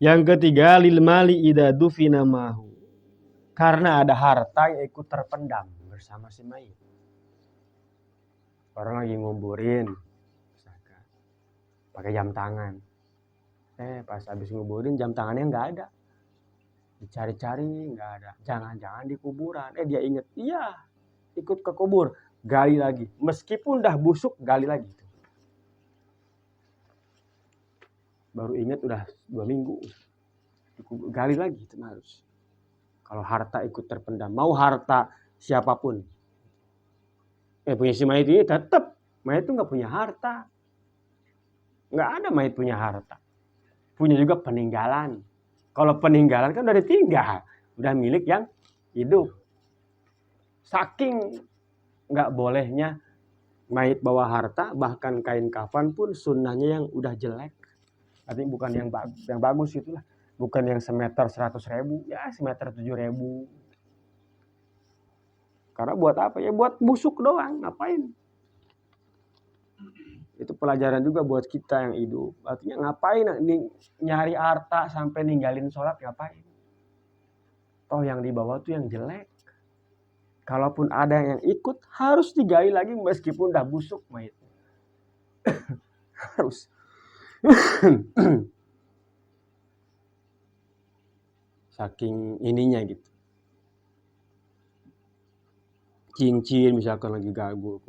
Yang ketiga, lil mali idza dufina mahu. Karena ada harta yang ikut terpendam bersama si mayit. Orang lagi nguburin, misalkan, pakai jam tangan. Pas habis nguburin jam tangannya nggak ada. Dicari-cari nggak ada. Jangan-jangan di kuburan. Dia inget, iya ikut ke kubur, gali lagi. Meskipun dah busuk, gali lagi. Baru inget udah 2 minggu, gali lagi itu harus. Kalau harta ikut terpendam, mau harta siapapun, punya si mayit ini tetap mayit itu nggak punya harta, nggak ada mayit punya harta, punya juga peninggalan. Kalau peninggalan kan udah ditinggal, udah milik yang hidup. Saking nggak bolehnya mayit bawa harta, bahkan kain kafan pun sunnahnya yang udah jelek. Artinya bukan yang bagus itulah, bukan yang semeter 100.000, ya semeter 7.000. Karena buat apa ya? Buat busuk doang, ngapain? Itu pelajaran juga buat kita yang hidup. Artinya ngapain nyari harta sampai ninggalin sholat, ngapain? Toh yang dibawa tuh yang jelek. Kalaupun ada yang ikut, harus digali lagi meskipun udah busuk mayit. Harus. Saking ininya gitu. Cincin misalkan lagi gagu,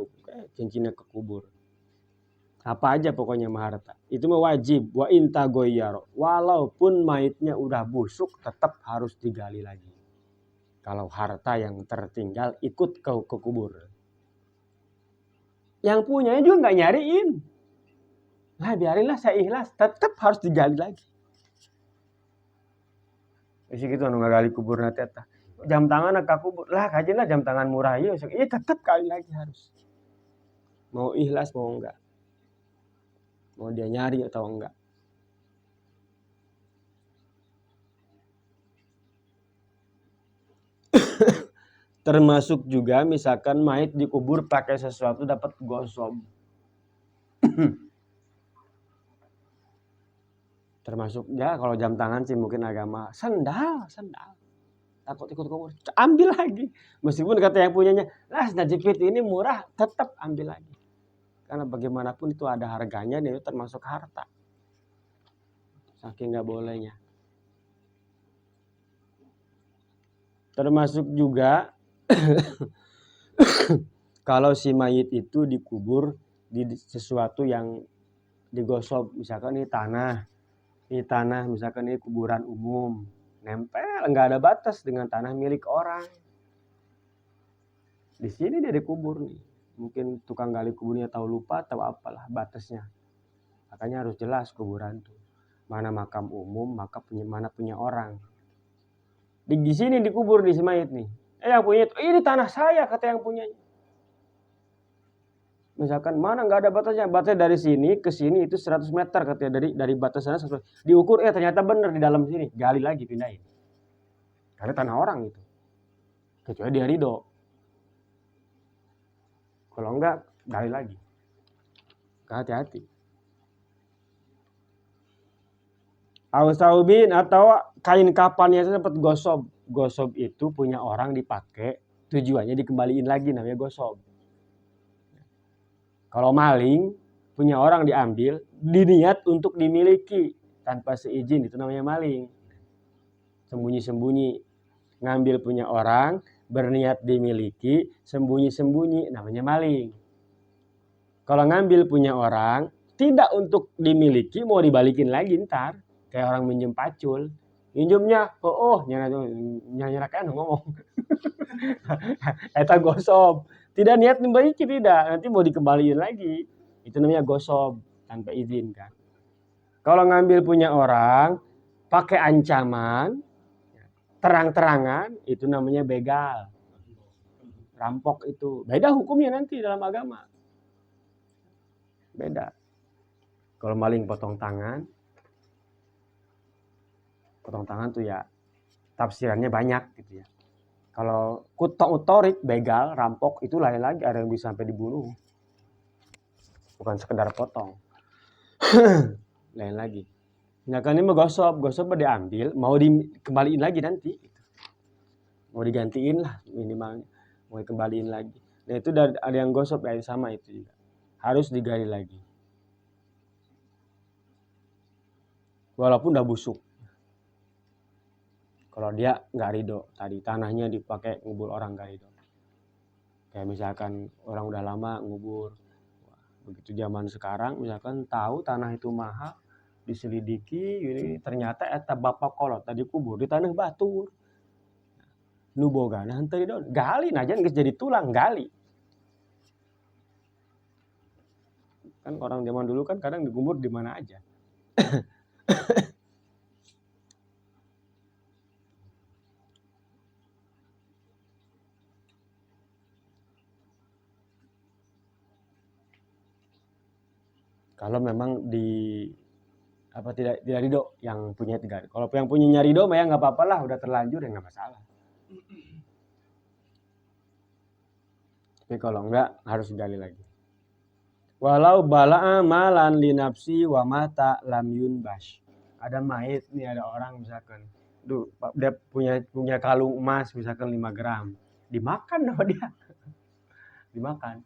cincinnya kekubur. Apa aja pokoknya harta. Itu mah wajib. Wa inta goyaro. Walaupun mayitnya udah busuk, tetap harus digali lagi. Kalau harta yang tertinggal ikut ke kubur. Yang punyanya juga nggak nyariin. Nah biarinlah saya ikhlas, tetap harus digali lagi. Isi gitu anu ngagali kubur nanti eta. Jam tangan ke kubur. Lah kajian jam tangan murah ieu. Iya tetap kali lagi harus. Mau ikhlas mau enggak. Mau dia nyari atau enggak. Termasuk juga misalkan mayit dikubur pakai sesuatu dapat gosok. Termasuk ya kalau jam tangan sih mungkin agama sandal takut ikut kubur, ambil lagi meskipun kata yang punyanya lah najipit ini murah, tetap ambil lagi karena bagaimanapun itu ada harganya dan itu termasuk harta, saking nggak bolehnya. Termasuk juga kalau si mayit itu dikubur di sesuatu yang digosok, misalkan ini tanah misalkan ini kuburan umum, nempel nggak ada batas dengan tanah milik orang. Di sini dia dikubur nih, mungkin tukang gali kuburnya tahu lupa atau apalah batasnya, makanya harus jelas kuburan tuh mana makam umum, mana punya orang. Di sini dikubur di si mayit nih, yang punya itu ini tanah saya kata yang punyanya. Misalkan mana nggak ada batasnya, batasnya dari sini ke sini itu 100 meter katanya, dari batas sana 100. Diukur ternyata bener di dalam sini, gali lagi pindahin. Karena tanah orang itu. Kecuali dia ridho. Kalau enggak, gali lagi. Hati-hati. Ausaubin atau kain kapannya itu dapat gosob. Gosob itu punya orang dipakai, tujuannya dikembaliin lagi, namanya gosob. Kalau maling, punya orang diambil, diniat untuk dimiliki tanpa seizin, itu namanya maling. Sembunyi-sembunyi, ngambil punya orang, berniat dimiliki, sembunyi-sembunyi, namanya maling. Kalau ngambil punya orang, tidak untuk dimiliki, mau dibalikin lagi ntar. Kayak orang minjem pacul. Minjemnya, nyana kan ngomong. Eta gosob. Tidak niat membaiki, tidak. Nanti mau dikembaliin lagi. Itu namanya gosob, tanpa izin kan. Kalau ngambil punya orang, pakai ancaman, terang-terangan, itu namanya begal. Rampok itu. Beda hukumnya nanti dalam agama. Beda. Kalau maling potong tangan tuh ya tafsirannya banyak gitu ya. Kalau utorik, begal, rampok itu lain lagi, ada yang bisa sampai dibunuh. Bukan sekedar potong. Lain lagi. Misalkan ini mau gosok diambil, mau dikembaliin lagi nanti. Mau digantiin lah minimalnya, mau dikembaliin lagi. Nah itu ada yang gosok ya sama itu juga. Harus digali lagi. Walaupun udah busuk. Kalau dia nggak ridho tadi tanahnya dipakai ngubur orang nggak ridho. Kayak misalkan orang udah lama ngubur. Begitu zaman sekarang misalkan tahu tanah itu mahal, diselidiki ini ternyata eta bapak kolot tadi kubur di tanah batu. Nu boga nah henteu ridho, gali najan geus jadi tulang gali. Kan orang zaman dulu kan kadang dikubur di mana aja. Kalau memang tidak ridho yang punya tiga. Kalau yang punya ridho mah ya nggak apa-apa lah, udah terlanjur ya nggak masalah. Tapi kalau enggak harus gali lagi. Walau bala'a malan li nafsi wa mata lam yunbash. Ada mayit nih, ada orang misalkan, dia punya kalung emas misalkan 5 gram, dimakan sama dia. Dimakan,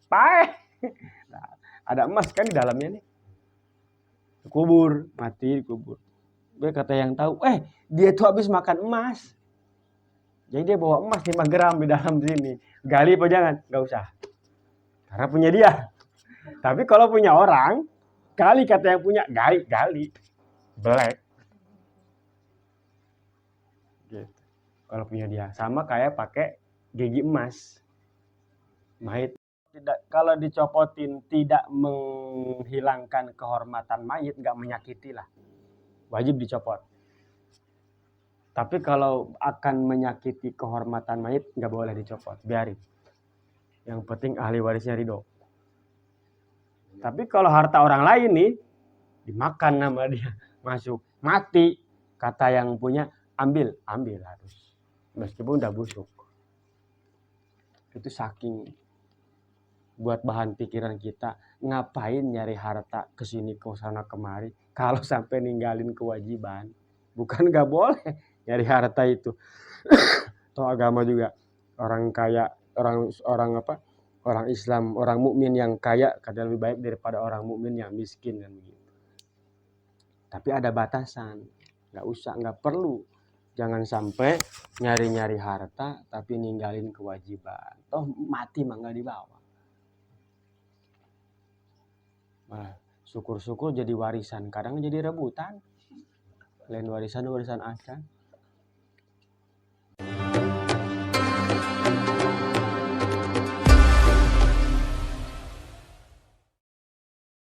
paeh. Nah, ada emas kan di dalamnya nih. Dikubur, mati dikubur. Gue kata yang tahu, dia tuh habis makan emas. Jadi dia bawa emas 5 gram di dalam sini. Gali apa jangan? Gak usah. Karena punya dia. Tapi kalau punya orang, gali kata yang punya, gali. Black. Gitu. Kalau punya dia. Sama kayak pakai gigi emas. Mayit. Kalau dicopotin tidak menghilangkan kehormatan mayit, gak menyakiti lah. Wajib dicopot. Tapi kalau akan menyakiti kehormatan mayit, gak boleh dicopot. Biarin. Yang penting ahli warisnya ridho. Tapi kalau harta orang lain nih, dimakan nama dia, masuk, mati. Kata yang punya, ambil harus. Meskipun udah busuk. Itu saking buat bahan pikiran kita, ngapain nyari harta kesini ke sana kemari, kalau sampai ninggalin kewajiban. Bukan gak boleh nyari harta itu. Toh agama juga, orang kaya, orang Islam, orang mukmin yang kaya kadang lebih baik daripada orang mukmin yang miskin kan begitu. Tapi ada batasan, nggak perlu. Jangan sampai nyari-nyari harta tapi ninggalin kewajiban. Toh mati mah nggak dibawa. Nah, syukur-syukur jadi warisan, kadang jadi rebutan. Lain warisan acan.